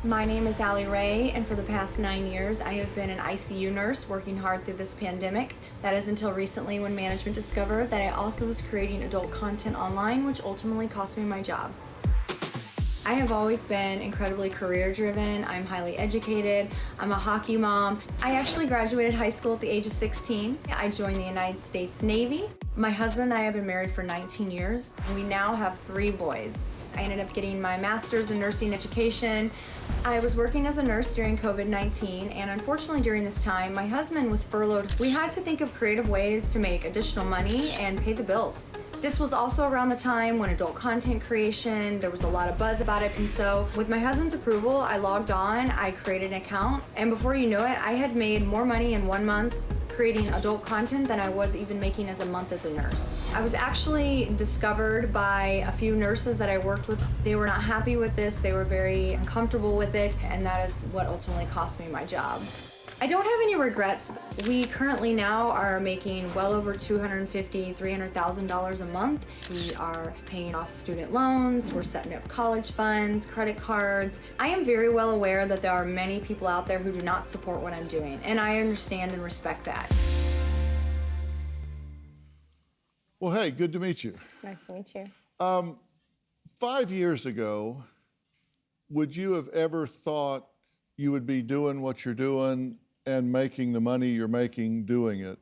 My name is Allie Ray, and for the past 9 years, I have been an ICU nurse working hard through this pandemic. That is until recently when management discovered that I also was creating adult content online, which ultimately cost me my job. I have always been incredibly career-driven. I'm highly educated. I'm a hockey mom. I actually graduated high school at the age of 16. I joined the United States Navy. My husband and I have been married for 19 years. We now have 3 boys. I ended up getting my master's in nursing education. I was working as a nurse during COVID-19, and unfortunately during this time, my husband was furloughed. We had to think of creative ways to make additional money and pay the bills. This was also around the time when adult content creation, there was a lot of buzz about it, and so with my husband's approval, I logged on, I created an account, and before you know it, I had made more money in 1 month creating adult content than I was even making as a month as a nurse. I was actually discovered by a few nurses that I worked with. They were not happy with this, they were very uncomfortable with it, and that is what ultimately cost me my job. I don't have any regrets. We currently now are making well over $250,000, $300,000 a month. We are paying off student loans, we're setting up college funds, credit cards. I am very well aware that there are many people out there who do not support what I'm doing, and I understand and respect that. Well, hey, good to meet you. Nice to meet you. 5 years ago, would you have ever thought you would be doing what you're doing and making the money you're making doing it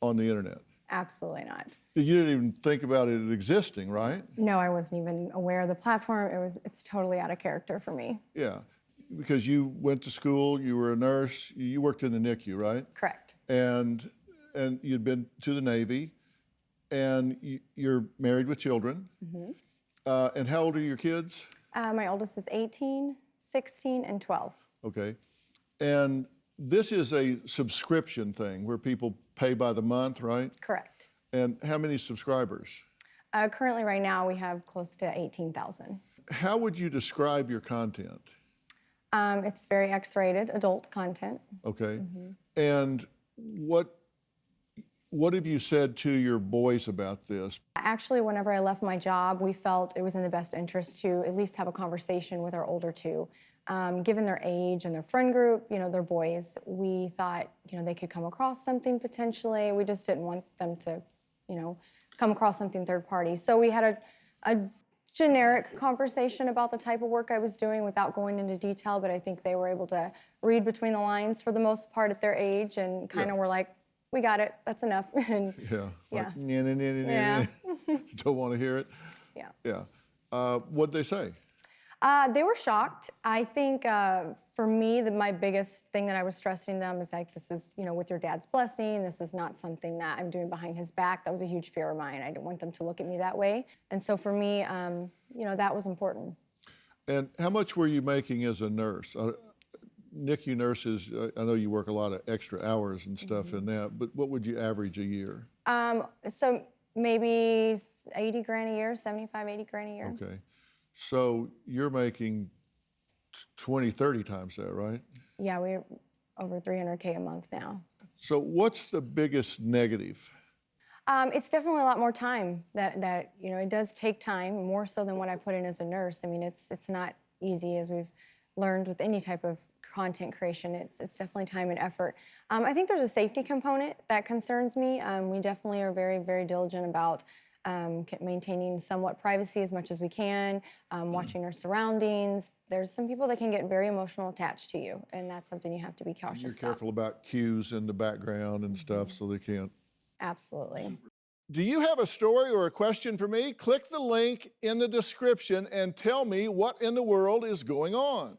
on the internet? Absolutely not. You didn't even think about it existing, right? No, I wasn't even aware of the platform. It's totally out of character for me. Yeah, because you went to school, you were a nurse, you worked in the Nicu, right? Correct. And you'd been to the Navy, and you're married with children. Mm-hmm. And how old are your kids? My oldest is 18, 16, and 12. Okay. And this is a subscription thing where people pay by the month, right? Correct. And how many subscribers? Currently, right now, we have close to 18,000. How would you describe your content? It's very X-rated, adult content. Okay. Mm-hmm. And what have you said to your boys about this? Actually, whenever I left my job, we felt it was in the best interest to at least have a conversation with our older 2. Given their age and their friend group, they're boys, we thought, they could come across something potentially. We just didn't want them to, come across something third party. So we had a generic conversation about the type of work I was doing without going into detail, but I think they were able to read between the lines for the most part at their age and kind of were like, we got it, that's enough. And, yeah. Yeah. Don't want to hear it? Yeah. Yeah. What'd they say? They were shocked. I think for me, my biggest thing that I was stressing them is like, this is, with your dad's blessing. This is not something that I'm doing behind his back. That was a huge fear of mine. I didn't want them to look at me that way. And so for me, that was important. And how much were you making as a nurse? NICU nurses, I know you work a lot of extra hours and stuff in that, but what would you average a year? So maybe 80 grand a year, 75, 80 grand a year. Okay. So you're making 20, 30 times that, right? Yeah, we're over 300K a month now. So what's the biggest negative? It's definitely a lot more time. That it does take time, more so than what I put in as a nurse. I mean, it's not easy, as we've learned with any type of content creation. It's definitely time and effort. I think there's a safety component that concerns me. We definitely are very, very diligent about maintaining somewhat privacy as much as we can, watching our surroundings. There's some people that can get very emotional attached to you, and that's something you have to be cautious about. You're careful about cues in the background and stuff so they can't. Absolutely. Do you have a story or a question for me? Click the link in the description and tell me what in the world is going on.